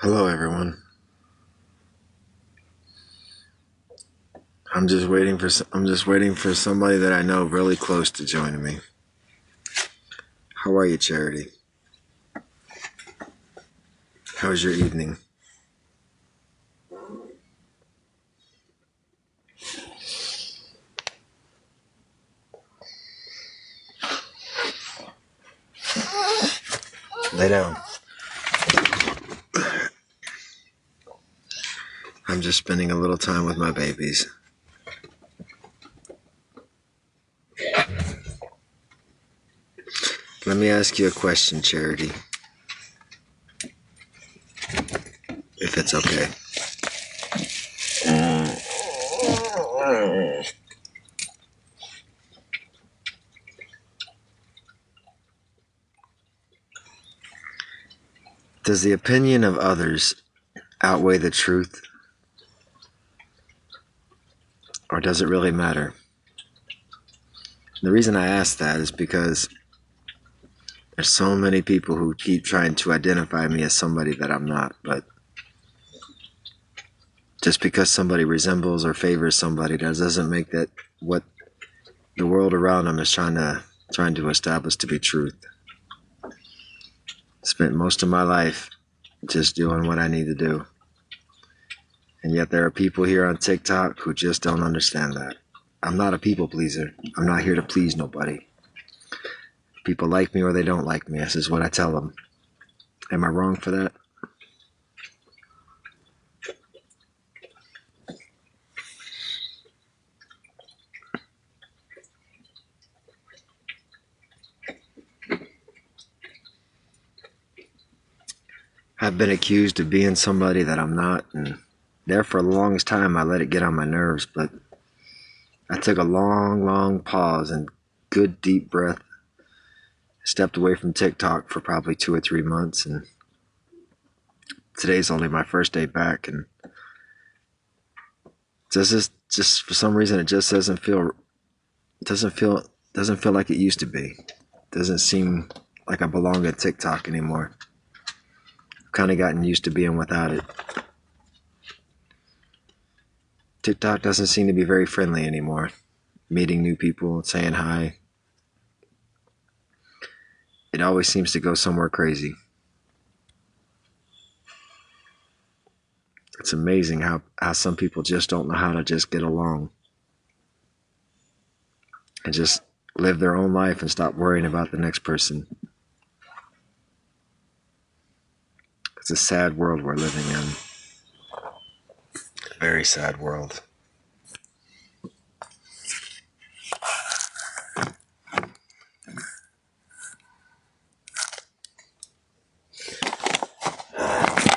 Hello, everyone. I'm just waiting for somebody that I know really close to join me. How are you, Charity? How was your evening? Lay down. I'm just spending a little time with my babies. Let me ask you a question, Charity, if it's okay. Does the opinion of others outweigh the truth, or does it really matter? The reason I ask that is because there's so many people who keep trying to identify me as somebody that I'm not, but just because somebody resembles or favors somebody, that doesn't make that what the world around them is trying to establish to be truth. Spent most of my life just doing what I need to do. And yet there are people here on TikTok who just don't understand that. I'm not a people pleaser. I'm not here to please nobody. People like me or they don't like me. This is what I tell them. Am I wrong for that? I've been accused of being somebody that I'm not, and there for the longest time I let it get on my nerves, but I took a long pause and good deep breath. Stepped away from TikTok for probably 2 or 3 months, and today's only my first day back, and just for some reason it just doesn't feel like it used to be. Doesn't seem like I belong at TikTok anymore. I've kind of gotten used to being without it. TikTok doesn't seem to be very friendly anymore. Meeting new people, saying hi. It always seems to go somewhere crazy. It's amazing how some people just don't know how to just get along and just live their own life and stop worrying about the next person. It's a sad world we're living in. A very sad world. I'm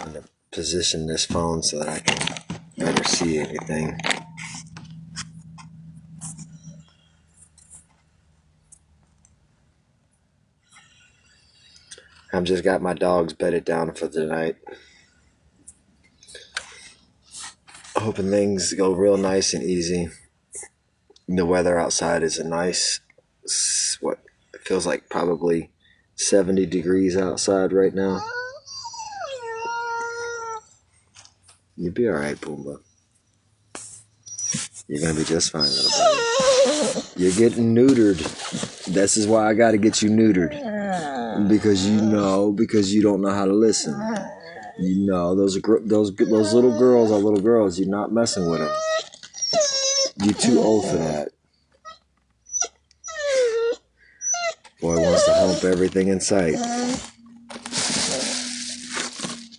going to position this phone so that I can better see everything. I've just got my dogs bedded down for the night. Hoping things go real nice and easy. The weather outside is a nice, what it feels like probably 70 degrees outside right now. You'll be alright, Pumbaa. You're gonna be just fine, little buddy. You're getting neutered. This is why I gotta get you neutered. Because you don't know how to listen. You know, those little girls are little girls. You're not messing with them. You're too old for that. Boy wants to hump everything in sight.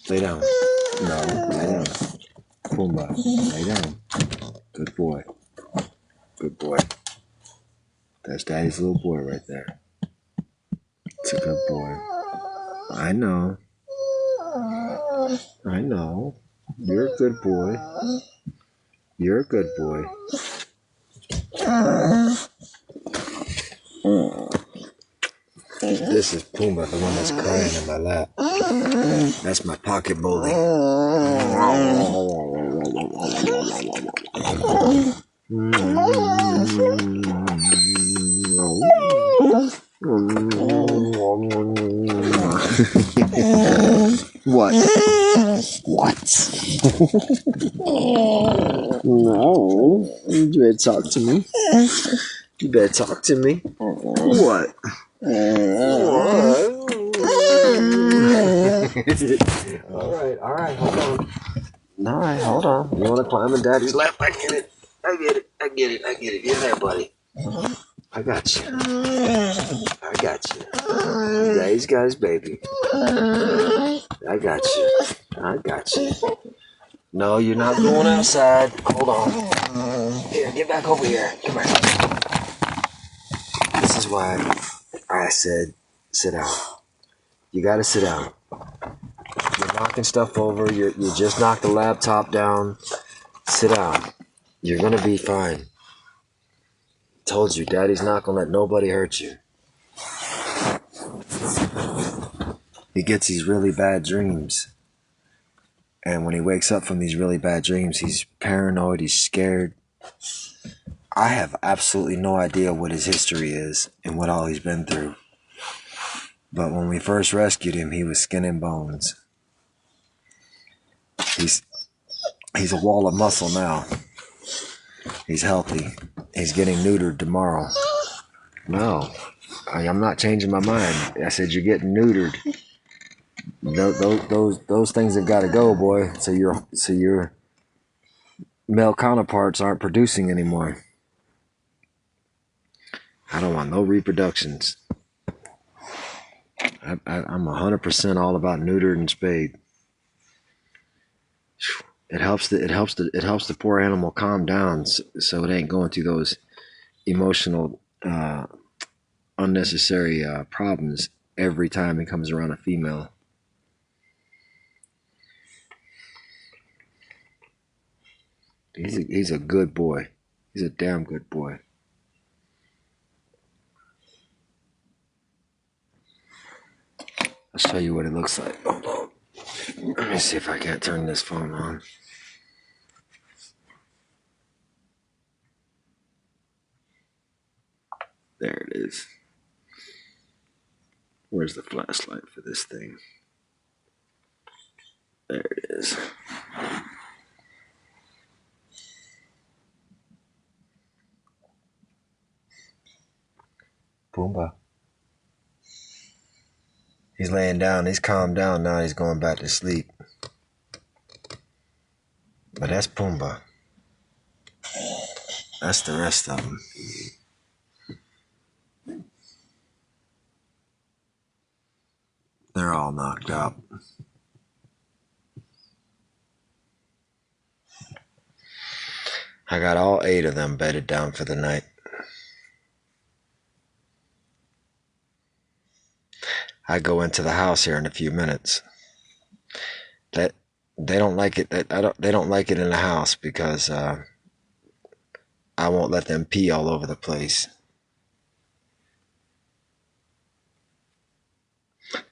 Lay down. No, lay down. Pumbaa, lay down. Good boy. Good boy. That's Daddy's little boy right there. It's a good boy. I know. I know. You're a good boy. You're a good boy. This is Pumbaa, the one that's crying in my lap. That's my pocket bully. What? What? No. You better talk to me. You better talk to me. What? What? All right, hold on. All right, hold on. You want to climb in Daddy's lap? I get it. Get there, buddy. I got you. Daddy's got his baby. I got you. No, you're not going outside. Hold on. Here, get back over here. Come here. This is why I said sit down. You gotta sit down. You're knocking stuff over. You just knocked the laptop down. Sit down. You're gonna be fine. Told you, Daddy's not gonna let nobody hurt you. He gets these really bad dreams. And when he wakes up from these really bad dreams, he's paranoid, he's scared. I have absolutely no idea what his history is and what all he's been through. But when we first rescued him, he was skin and bones. He's a wall of muscle now. He's healthy. He's getting neutered tomorrow. No, I'm not changing my mind. I said you're getting neutered. Those things have got to go, boy. So your male counterparts aren't producing anymore. I don't want no reproductions. I'm 100% all about neutered and spayed. It helps the poor animal calm down, so it ain't going through those emotional, unnecessary problems every time it comes around a female. He's a good boy. He's a damn good boy. I'll show you what it looks like. Hold on. Let me see if I can't turn this phone on. There it is. Where's the flashlight for this thing? There it is. Pumbaa. He's laying down. He's calmed down now. He's going back to sleep. But that's Pumbaa. That's the rest of them. They're all knocked out. I got all 8 of them bedded down for the night. I go into the house here in a few minutes. They don't like it. They don't like it in the house because I won't let them pee all over the place.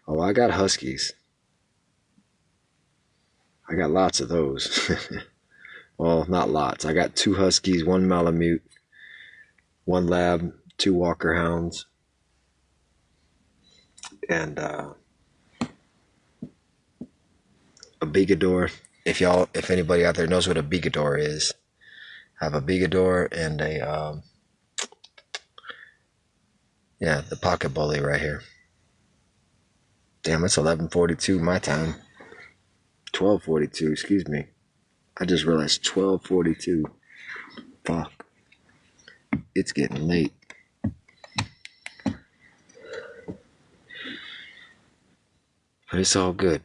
Oh, I got huskies. I got lots of those. Well, not lots. I got 2 huskies, 1 Malamute, 1 lab, 2 Walker hounds, and a Bigador. If anybody out there knows what a Bigador is, I have a Bigador and a the pocket bully right here. Damn, it's 11:42 my time. 12:42, excuse me. I just realized 12:42. Fuck. It's getting late. But it's all good.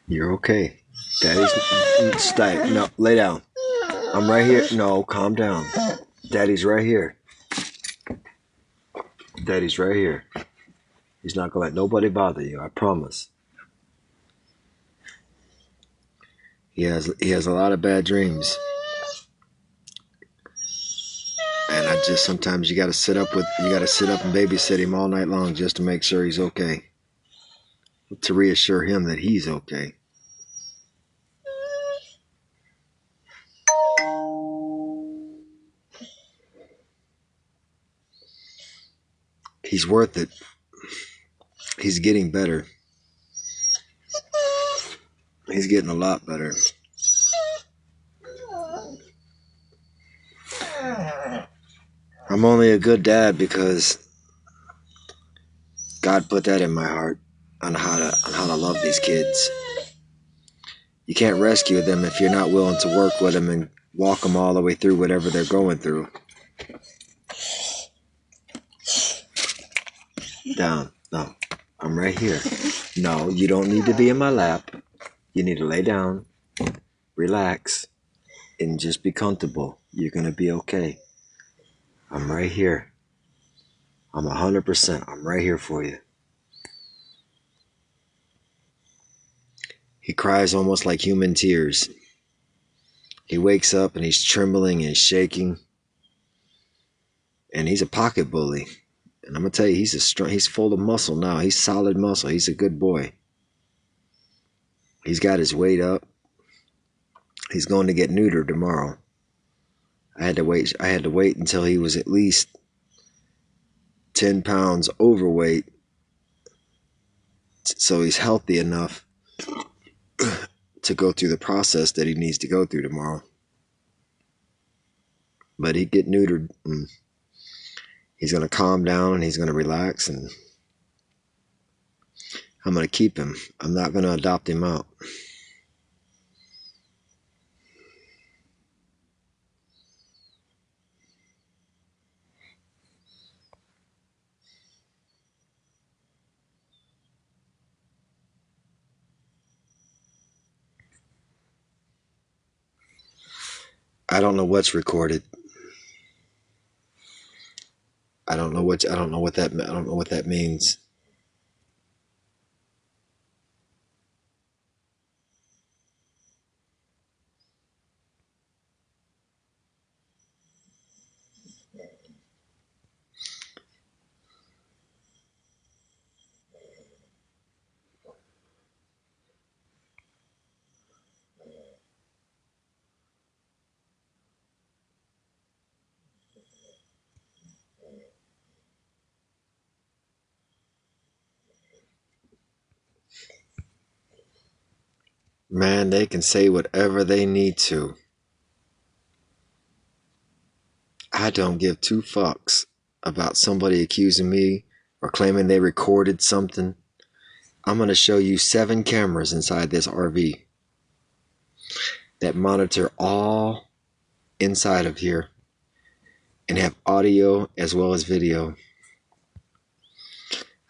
You're okay. Daddy's stay. No, lay down. I'm right here. No, calm down. Daddy's right here. Daddy's right here. He's not gonna let nobody bother you, I promise. He has a lot of bad dreams. And I just sometimes you gotta sit up and babysit him all night long just to make sure he's okay. To reassure him that he's okay. He's worth it. He's getting better. He's getting a lot better. I'm only a good dad because God put that in my heart on how to love these kids. You can't rescue them if you're not willing to work with them and walk them all the way through whatever they're going through. Down. No, I'm right here. No, you don't need to be in my lap. You need to lay down, relax, and just be comfortable. You're going to be okay. I'm right here. I'm 100%. I'm right here for you. He cries almost like human tears. He wakes up and he's trembling and shaking. And he's a pocket bully. And I'm going to tell you, he's full of muscle now. He's solid muscle. He's a good boy. He's got his weight up. He's going to get neutered tomorrow. I had to wait until he was at least 10 pounds overweight so he's healthy enough to go through the process that he needs to go through tomorrow. But he'd get neutered. And he's going to calm down and he's going to relax, and I'm going to keep him. I'm not going to adopt him out. I don't know what's recorded. I don't know what that means. Man, they can say whatever they need to. I don't give two fucks about somebody accusing me or claiming they recorded something. I'm going to show you 7 cameras inside this RV that monitor all inside of here and have audio as well as video.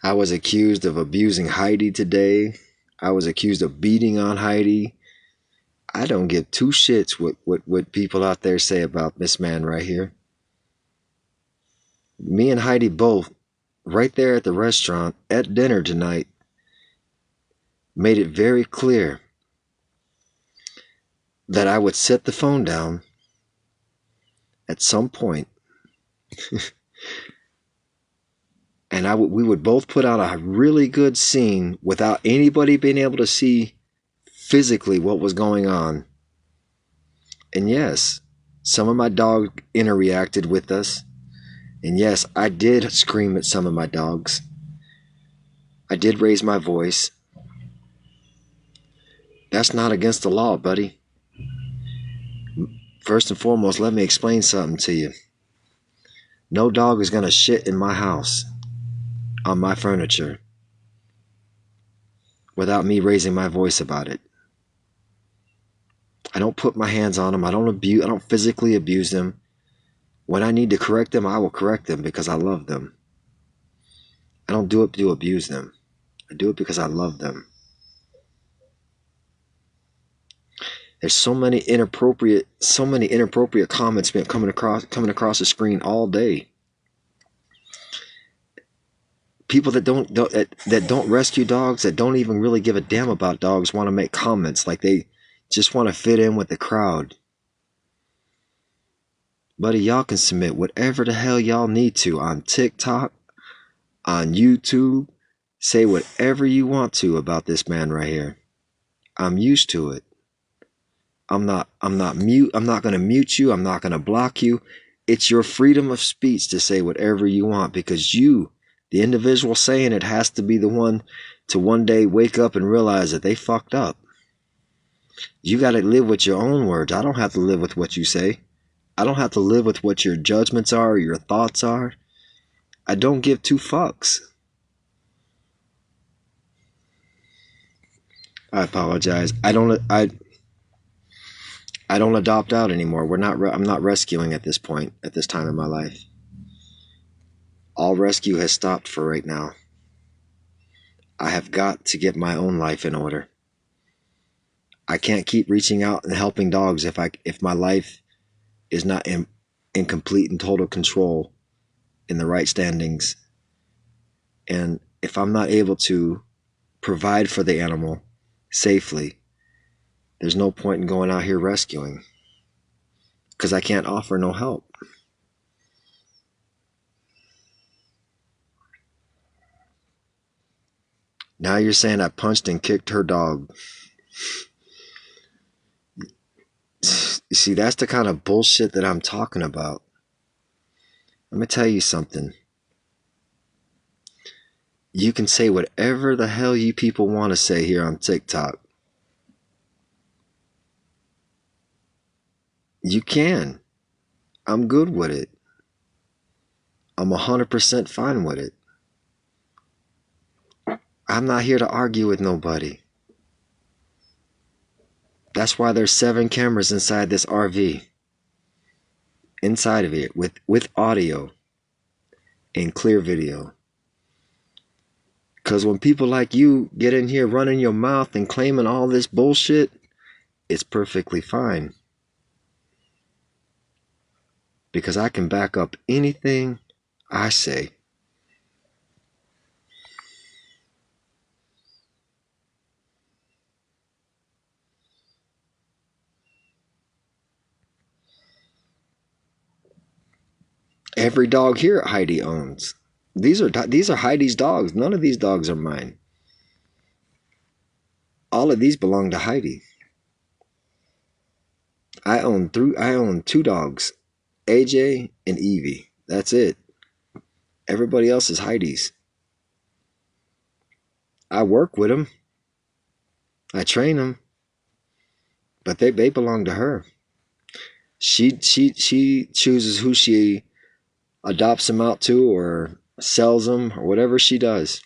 I was accused of abusing Heidi today. I was accused of beating on Heidi. I don't give two shits what people out there say about this man right here. Me and Heidi both, right there at the restaurant at dinner tonight, made it very clear that I would set the phone down at some point and we would both put out a really good scene without anybody being able to see physically what was going on. And yes, some of my dog interacted with us. And yes, I did scream at some of my dogs. I did raise my voice. That's not against the law, buddy. First and foremost, let me explain something to you. No dog is going to shit in my house, on my furniture, without me raising my voice about it. I don't put my hands on them. I don't physically abuse them. When I need to correct them, I will correct them because I love them. I don't do it to abuse them. I do it because I love them. There's so many inappropriate comments been coming across the screen all day. People that don't rescue dogs, that don't even really give a damn about dogs, want to make comments like they just want to fit in with the crowd. Buddy, y'all can submit whatever the hell y'all need to on TikTok, on YouTube. Say whatever you want to about this man right here. I'm used to it. I'm not going to mute you. I'm not going to block you. It's your freedom of speech to say whatever you want because you The individual saying it has to be the one to one day wake up and realize that they fucked up. You got to live with your own words. I don't have to live with what you say. I don't have to live with what your judgments are or your thoughts are. I don't give two fucks. I apologize. I don't adopt out anymore. I'm not rescuing at this point, at this time in my life. All rescue has stopped for right now. I have got to get my own life in order. I can't keep reaching out and helping dogs if my life is not in complete and total control, in the right standings. And if I'm not able to provide for the animal safely, there's no point in going out here rescuing, because I can't offer no help. Now you're saying I punched and kicked her dog. You see, that's the kind of bullshit that I'm talking about. Let me tell you something. You can say whatever the hell you people want to say here on TikTok. You can. I'm good with it. I'm 100% fine with it. I'm not here to argue with nobody. That's why there's 7 cameras inside this RV. Inside of it, with audio and clear video. Because when people like you get in here running your mouth and claiming all this bullshit, it's perfectly fine. Because I can back up anything I say. Every dog here Heidi owns. These are Heidi's dogs. None of these dogs are mine. All of these belong to Heidi. I own 2 dogs, AJ and Evie. That's it. Everybody else is Heidi's. I work with them. I train them. But they belong to her. She chooses who she adopts them out to or sells them or whatever she does.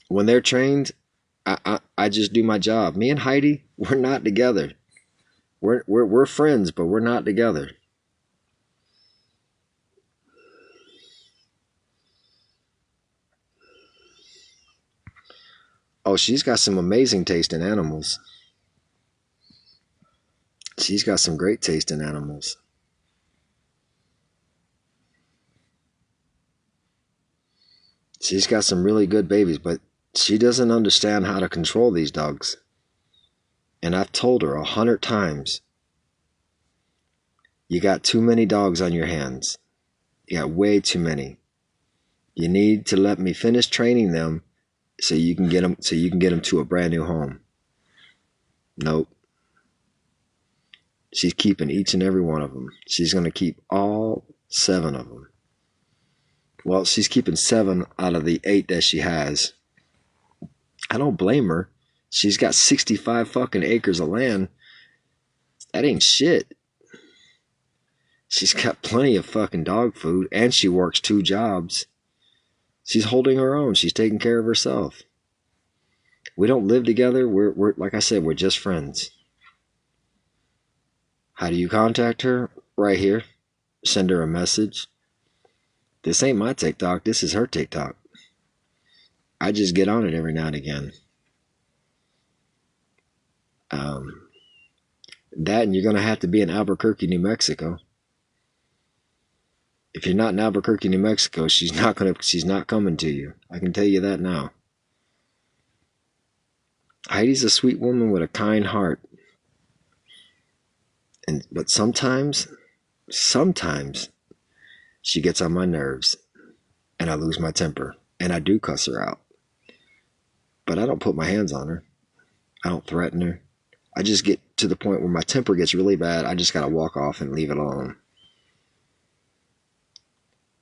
When they're trained, I just do my job. Me and Heidi, we're not together. We're friends, but we're not together. Oh, she's got some amazing taste in animals. She's got some great taste in animals. She's got some really good babies, but she doesn't understand how to control these dogs. And I've told her 100 times, you got too many dogs on your hands. You got way too many. You need to let me finish training them so you can get them to a brand new home. Nope. She's keeping each and every one of them. She's going to keep all 7 of them. Well, she's keeping 7 out of the 8 that she has. I don't blame her. She's got 65 fucking acres of land. That ain't shit. She's got plenty of fucking dog food, and she works 2 jobs. She's holding her own. She's taking care of herself. We don't live together. We're like I said, we're just friends. How do you contact her? Right here. Send her a message. This ain't my TikTok. This is her TikTok. I just get on it every now and again. That, and you're going to have to be in Albuquerque, New Mexico. If you're not in Albuquerque, New Mexico, she's not coming to you. I can tell you that now. Heidi's a sweet woman with a kind heart. But sometimes she gets on my nerves and I lose my temper and I do cuss her out. But I don't put my hands on her. I don't threaten her. I just get to the point where my temper gets really bad. I just got to walk off and leave it alone.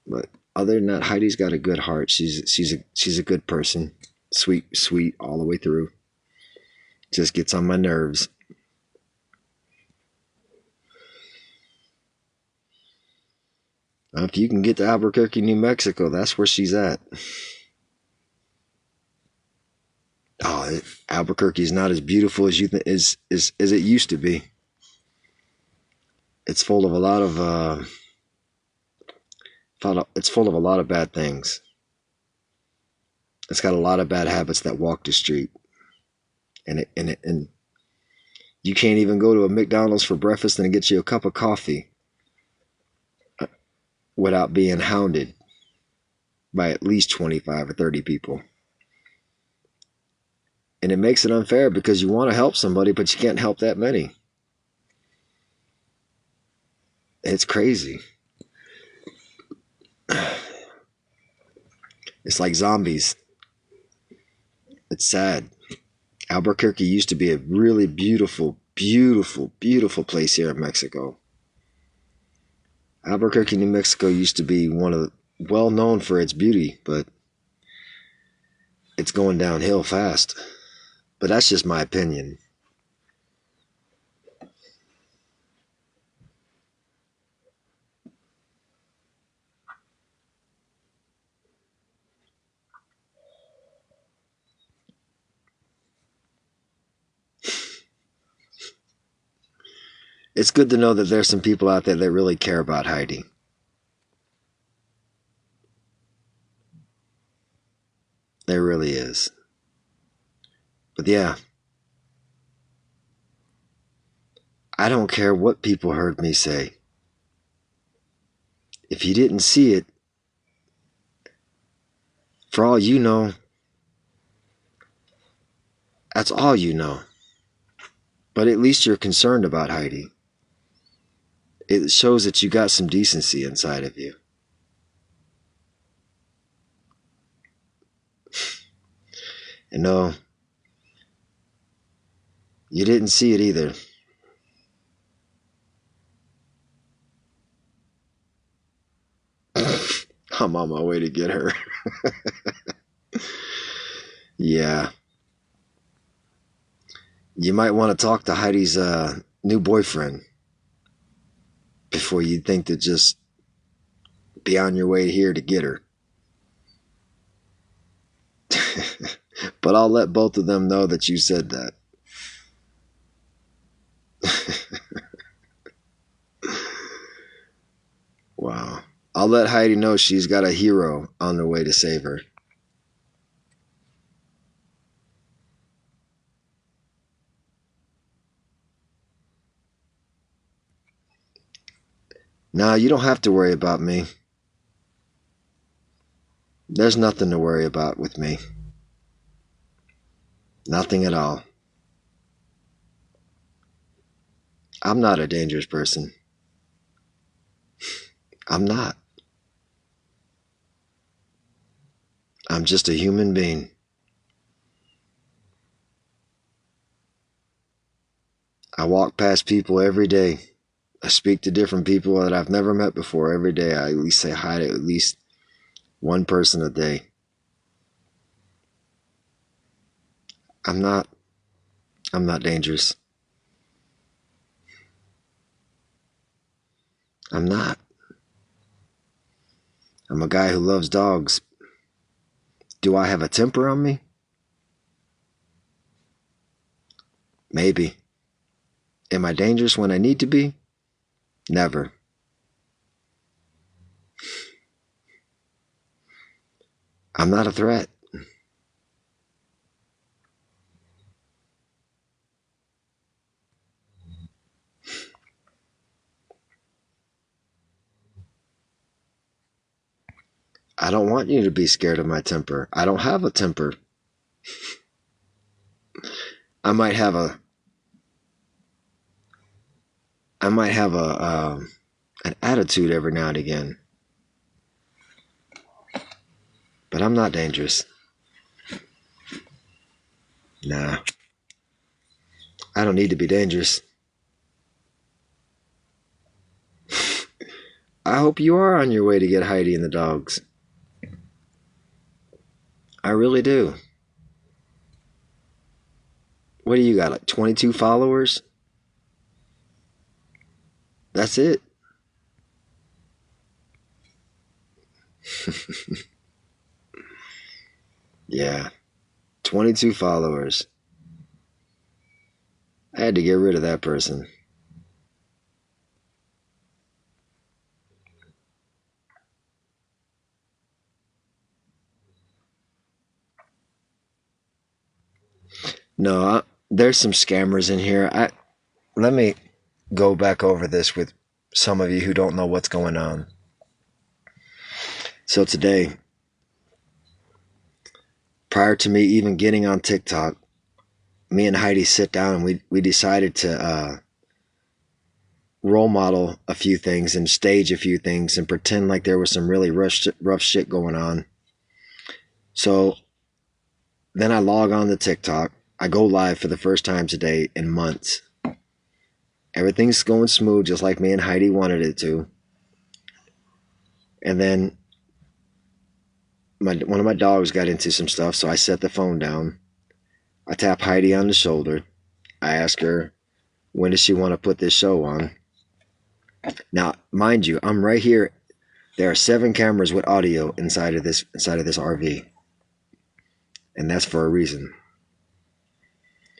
But other than that, Heidi's got a good heart. She's a good person. Sweet all the way through. Just gets on my nerves. If you can get to Albuquerque, New Mexico, that's where she's at. Oh, Albuquerque is not as beautiful as as it used to be. It's full of a lot of it's full of a lot of bad things. It's got a lot of bad habits that walk the street, and you can't even go to a McDonald's for breakfast and get you a cup of coffee without being hounded by at least 25 or 30 people. And it makes it unfair because you want to help somebody, but you can't help that many. It's crazy. It's like zombies. It's sad. Albuquerque used to be a really beautiful place here in Mexico. Albuquerque, New Mexico used to be well known for its beauty, but it's going downhill fast. But that's just my opinion. It's good to know that there's some people out there that really care about Heidi. There really is. But yeah, I don't care what people heard me say. If you didn't see it, for all you know, that's all you know. But at least you're concerned about Heidi. It shows that you got some decency inside of you. And no, you didn't see it either. I'm on my way to get her. Yeah. You might want to talk to Heidi's new boyfriend before you think to just be on your way here to get her. But I'll let both of them know that you said that. Wow. I'll let Heidi know she's got a hero on the way to save her. Nah, you don't have to worry about me. There's nothing to worry about with me. Nothing at all. I'm not a dangerous person. I'm not. I'm just a human being. I walk past people every day. I speak to different people that I've never met before every day. I at least say hi to at least one person a day. I'm not dangerous. I'm not. I'm a guy who loves dogs. Do I have a temper on me? Maybe. Am I dangerous when I need to be? Never. I'm not a threat. I don't want you to be scared of my temper. I don't have a temper. I might have a an attitude every now and again. But I'm not dangerous. Nah. I don't need to be dangerous. I hope you are on your way to get Heidi and the dogs. I really do. What do you got, like 22 followers? That's it? Yeah, 22 followers. I had to get rid of that person. No, there's some scammers in here. Let me go back over this with some of you who don't know what's going on. So today, prior to me even getting on TikTok, me and Heidi sit down and we decided to role model a few things and stage a few things and pretend like there was some really rough shit going on. So then I log on to TikTok. I go live for the first time today in months. Everything's going smooth, just like me and Heidi wanted it to. And then one of my dogs got into some stuff, so I set the phone down. I tap Heidi on the shoulder. I ask her, when does she want to put this show on? Now, mind you, I'm right here. There are 7 cameras with audio inside of this RV, and that's for a reason.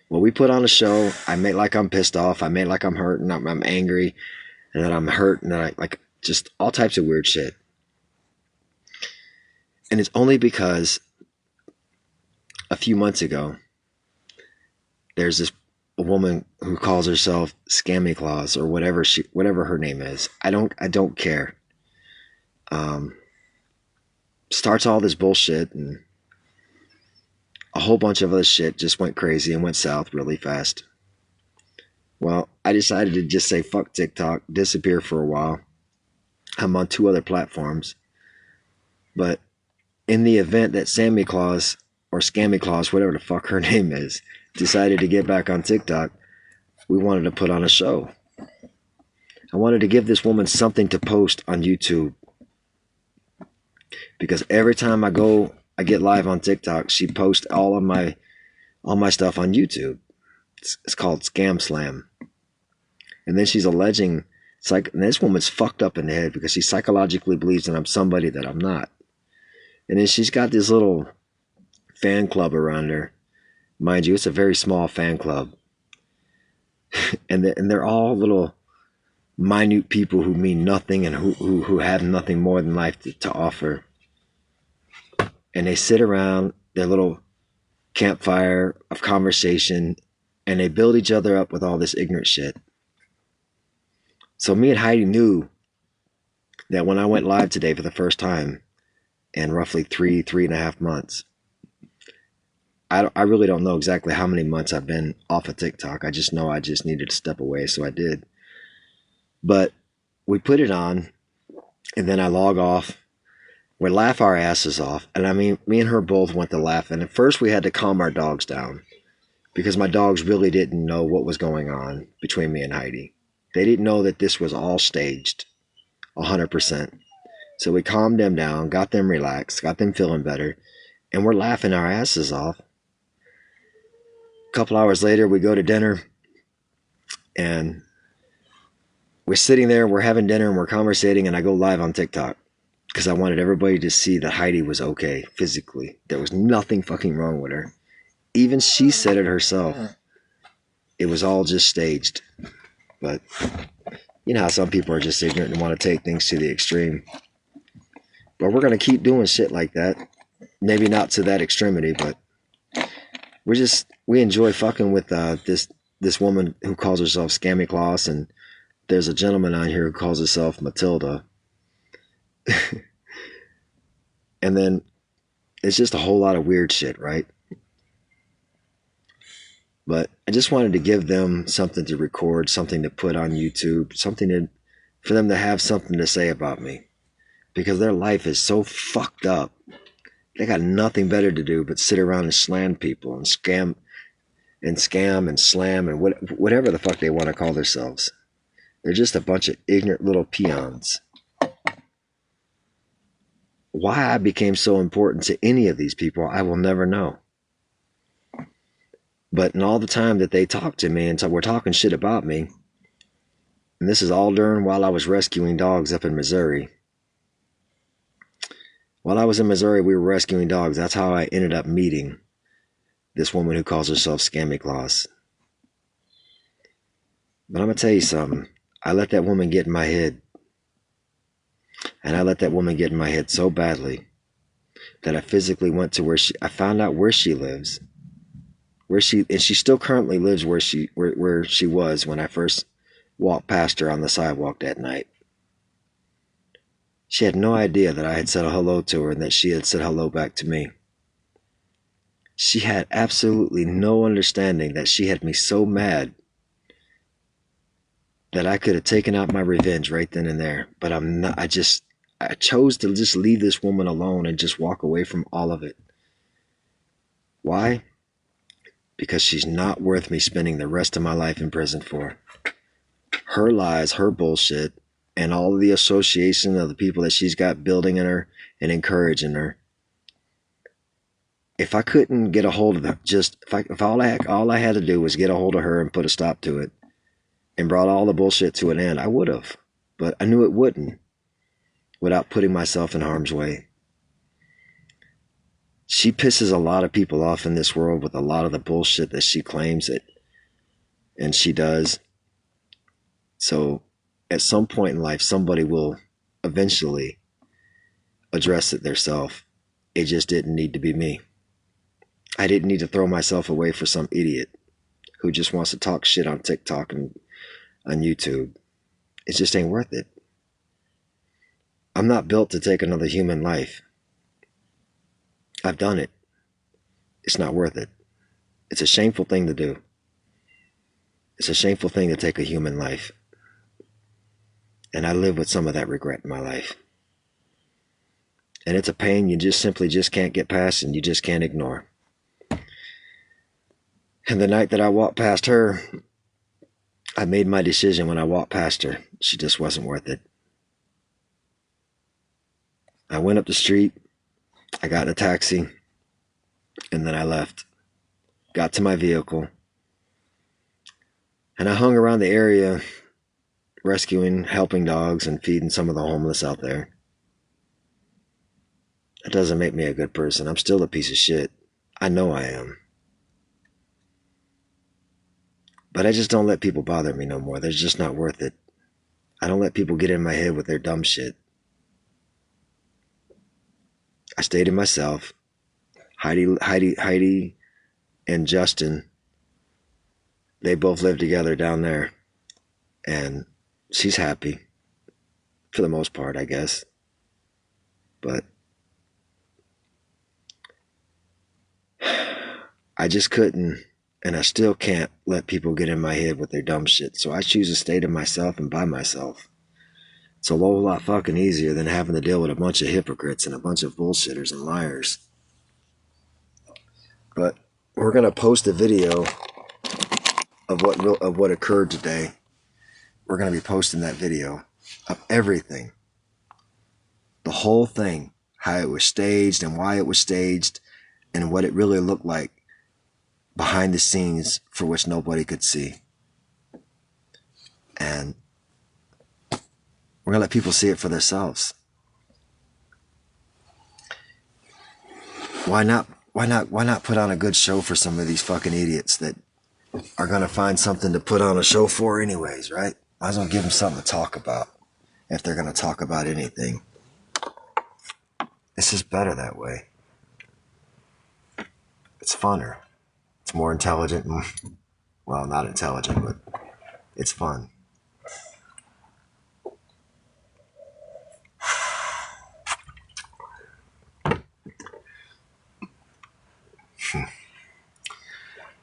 Well, we put on a show. I make like I'm pissed off. I make like I'm hurt and I'm angry, and that I'm hurt, and I like just all types of weird shit. And it's only because a few months ago, there's this woman who calls herself Scammy Claus or whatever her name is. I don't care. Starts all this bullshit, and a whole bunch of other shit just went crazy and went south really fast. Well, I decided to just say fuck TikTok, disappear for a while. I'm on 2 other platforms. But in the event that Sammy Claus or Scammy Claus, whatever the fuck her name is, decided to get back on TikTok, we wanted to put on a show. I wanted to give this woman something to post on YouTube. Because every time I get live on TikTok, she posts all my stuff on YouTube. It's called Scam Slam. And then she's alleging, and this woman's fucked up in the head because she psychologically believes that I'm somebody that I'm not. And then she's got this little fan club around her. Mind you, it's a very small fan club. and they're all little minute people who mean nothing and who have nothing more than life to offer. And they sit around their little campfire of conversation and they build each other up with all this ignorant shit. So me and Heidi knew that when I went live today for the first time in roughly 3.5 months, I really don't know exactly how many months I've been off of TikTok. I just know I just needed to step away, so I did. But we put it on, and then I log off. We laugh our asses off. And I mean, me and her both went to laugh. And at first we had to calm our dogs down because my dogs really didn't know what was going on between me and Heidi. They didn't know that this was all staged, 100%. So we calmed them down, got them relaxed, got them feeling better, and we're laughing our asses off. A couple hours later, we go to dinner, and we're sitting there, we're having dinner, and we're conversating, and I go live on TikTok because I wanted everybody to see that Heidi was okay physically. There was nothing fucking wrong with her. Even she said it herself. It was all just staged. But you know how some people are just ignorant and want to take things to the extreme. But we're going to keep doing shit like that. Maybe not to that extremity, but we enjoy fucking with this woman who calls herself Scammy Claus, and there's a gentleman on here who calls himself Matilda. And then it's just a whole lot of weird shit, right? But I just wanted to give them something to record, something to put on YouTube, for them to have something to say about me. Because their life is so fucked up. They got nothing better to do but sit around and slam people and scam and slam and whatever the fuck they want to call themselves. They're just a bunch of ignorant little peons. Why I became so important to any of these people, I will never know. But in all the time that they talked to me and were talking shit about me, and this is all during while I was rescuing dogs up in Missouri. While I was in Missouri, we were rescuing dogs. That's how I ended up meeting this woman who calls herself Scammy Claus. But I'm going to tell you something. I let that woman get in my head. And I let that woman get in my head so badly that I physically went to I found out where she lives. And she still currently lives where she was when I first walked past her on the sidewalk that night. She had no idea that I had said hello to her and that she had said hello back to me. She had absolutely no understanding that she had me so mad that I could have taken out my revenge right then and there. But I'm not. I chose to just leave this woman alone and just walk away from all of it. Why? Because she's not worth me spending the rest of my life in prison for. Her lies, her bullshit, and all of the association of the people that she's got building in her and encouraging her. If I couldn't get a hold of her, if all I had to do was get a hold of her and put a stop to it, and brought all the bullshit to an end, I would have. But I knew it wouldn't, without putting myself in harm's way. She pisses a lot of people off in this world with a lot of the bullshit that she claims it, and she does. So at some point in life, somebody will eventually address it theirself. It just didn't need to be me. I didn't need to throw myself away for some idiot who just wants to talk shit on TikTok and on YouTube. It just ain't worth it. I'm not built to take another human life. I've done it. It's not worth it. It's a shameful thing to do. It's a shameful thing to take a human life. And I live with some of that regret in my life. And it's a pain you simply can't get past and you just can't ignore. And the night that I walked past her, I made my decision when I walked past her. She just wasn't worth it. I went up the street, I got in a taxi, and then I left. Got to my vehicle, and I hung around the area rescuing, helping dogs, and feeding some of the homeless out there. That doesn't make me a good person. I'm still a piece of shit. I know I am. But I just don't let people bother me no more. They're just not worth it. I don't let people get in my head with their dumb shit. I stay to myself. Heidi and Justin, they both live together down there. And she's happy. For the most part, I guess. But I just couldn't, and I still can't let people get in my head with their dumb shit. So I choose to stay to myself and by myself. It's a whole lot fucking easier than having to deal with a bunch of hypocrites and a bunch of bullshitters and liars. But we're gonna post a video of what occurred today. We're gonna be posting that video of everything, the whole thing, how it was staged and why it was staged, and what it really looked like behind the scenes for which nobody could see. And we're gonna let people see it for themselves. Why not put on a good show for some of these fucking idiots that are gonna find something to put on a show for anyways, right? Might as well give them something to talk about if they're gonna talk about anything. It's just better that way. It's funner. It's more intelligent. Well, not intelligent, but it's fun.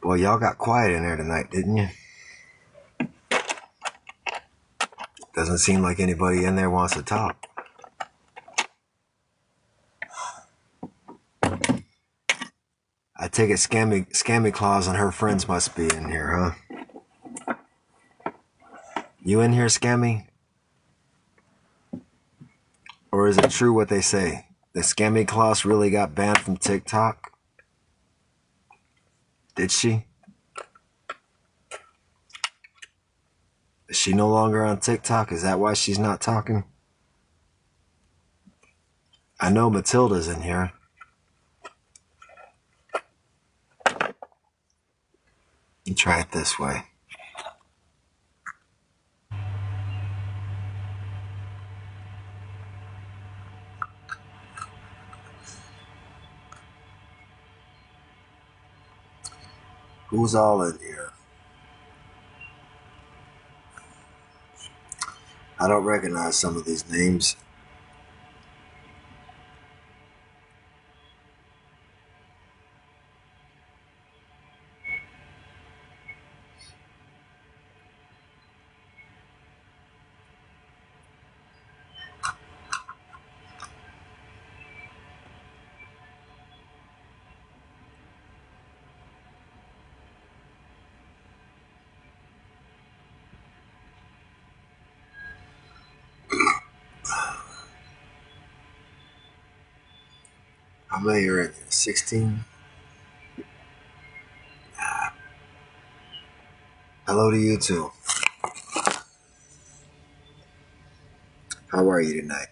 Boy, y'all got quiet in there tonight, didn't you? Doesn't seem like anybody in there wants to talk. I take it Scammy Claus and her friends must be in here, huh? You in here, Scammy? Or is it true what they say? The Scammy Kloss really got banned from TikTok? Did she? Is she no longer on TikTok? Is that why she's not talking? I know Matilda's in here. You try it this way. Who's all in here? I don't recognize some of these names. How many are in here? 16? Hello to you too. How are you tonight?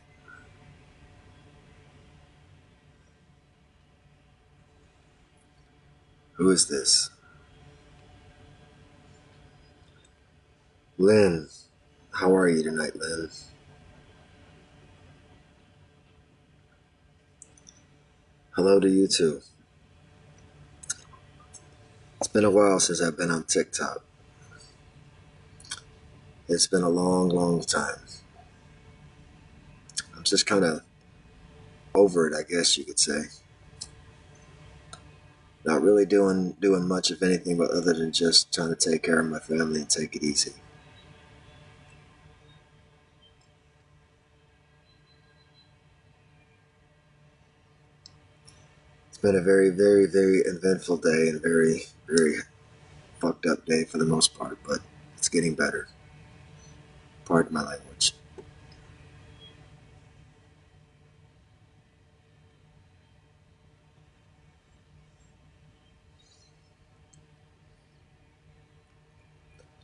Who is this? Lynn. How are you tonight, Lynn? Hello to you too. It's been a while since I've been on TikTok. It's been a long, long time. I'm just kind of over it, I guess you could say. Not really doing much of anything but other than just trying to take care of my family and take it easy. It's been a very, very, very eventful day and a very, very fucked up day for the most part, but it's getting better. Pardon my language.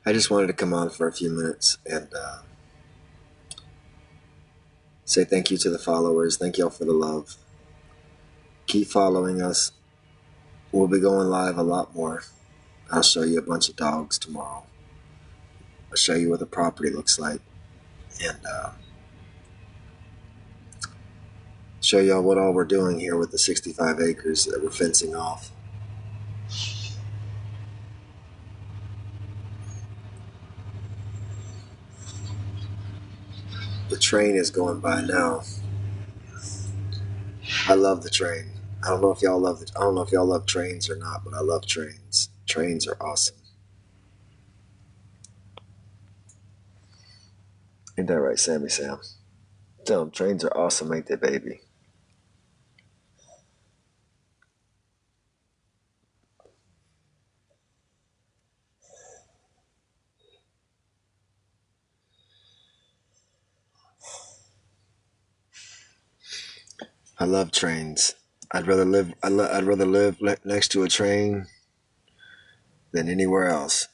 I just wanted to come on for a few minutes and say thank you to the followers. Thank y'all for the love. Keep following us. We'll be going live a lot more. I'll show you a bunch of dogs tomorrow. I'll show you what the property looks like and show y'all what all we're doing here with the 65 acres that we're fencing off. The train is going by now. I love the train. I don't know if y'all love trains or not, but I love trains. Trains are awesome. Ain't that right, Sammy Sam? Tell them trains are awesome, ain't they, baby? I love trains. I'd rather live next to a train than anywhere else.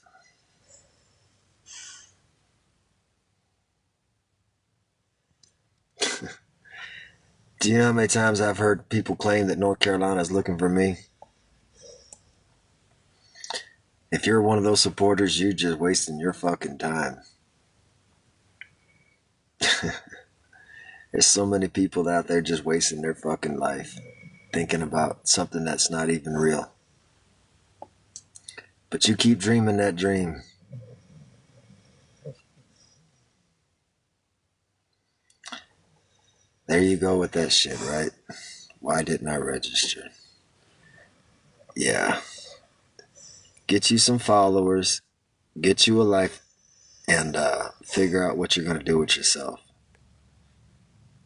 Do you know how many times I've heard people claim that North Carolina is looking for me? If you're one of those supporters, you're just wasting your fucking time. There's so many people out there just wasting their fucking life thinking about something that's not even real. But you keep dreaming that dream. There you go with that shit, right? Why didn't I register? Yeah. Get you some followers, get you a life, and figure out what you're going to do with yourself.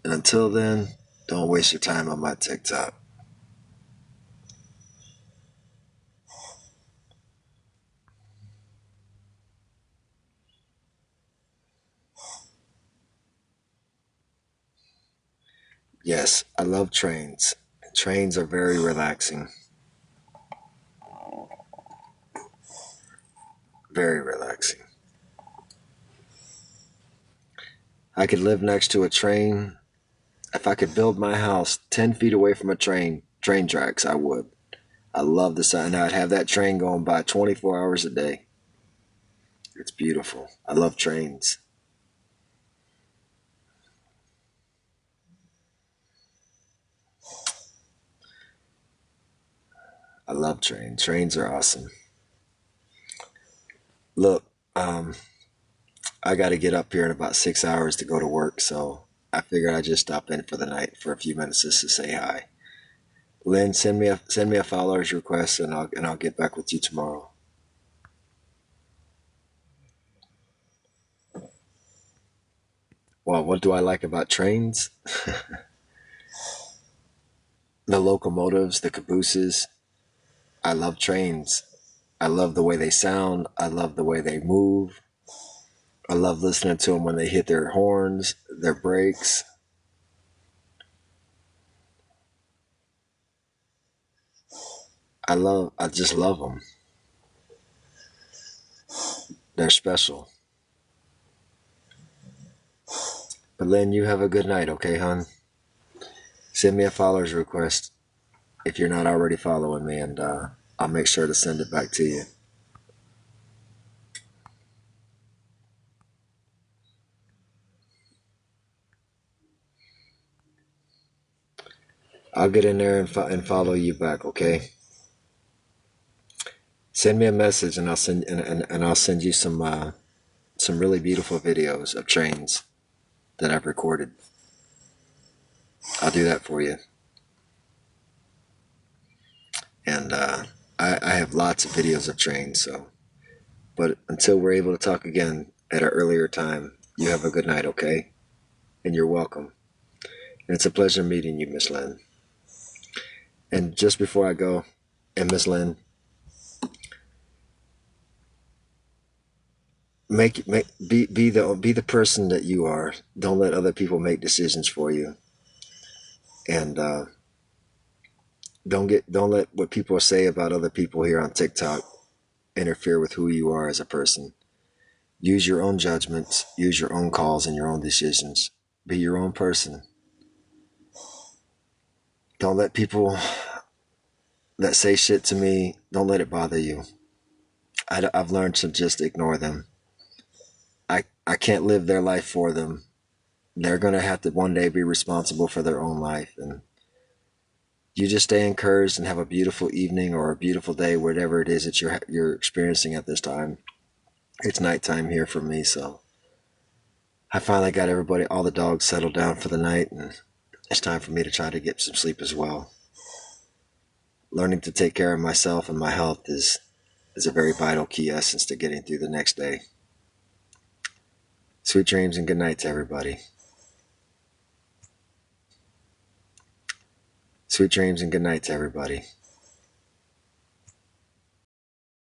And until then, don't waste your time on my TikTok. Yes, I love trains. Trains are very relaxing. Very relaxing. I could live next to a train. If I could build my house 10 feet away from a train tracks, I would. I love the sound. I'd have that train going by 24 hours a day. It's beautiful. I love trains. I love trains. Trains are awesome. Look, um, I got to get up here in about 6 hours to go to work, so I figured I'd just stop in for the night for a few minutes just to say hi. Lynn, send me a follower's request, and I'll get back with you tomorrow. Well, what do I like about trains? The locomotives, the cabooses. I love trains. I love the way they sound. I love the way they move. I love listening to them when they hit their horns, their brakes. I just love them. They're special. But Lynn, you have a good night, okay, hon? Send me a follower's request if you're not already following me, and I'll make sure to send it back to you. I'll get in there and follow you back, okay? Send me a message, and I'll send you some really beautiful videos of trains that I've recorded. I'll do that for you. And I have lots of videos of trains. So, but until we're able to talk again at an earlier time, you have a good night, okay? And you're welcome. And it's a pleasure meeting you, Miss Lynn. And just before I go, and Miss Lynn, be the person that you are. Don't let other people make decisions for you, and don't let what people say about other people here on TikTok interfere with who you are as a person. Use your own judgments, use your own calls and your own decisions. Be your own person. Don't let people that say shit to me, don't let it bother you. I've learned to just ignore them. I can't live their life for them. They're going to have to one day be responsible for their own life. And you just stay encouraged and have a beautiful evening or a beautiful day, whatever it is that you're experiencing at this time. It's nighttime here for me, so I finally got everybody, all the dogs settled down for the night, and it's time for me to try to get some sleep as well. Learning to take care of myself and my health is a very vital key essence to getting through the next day. Sweet dreams and good night to everybody. Sweet dreams and good night to everybody.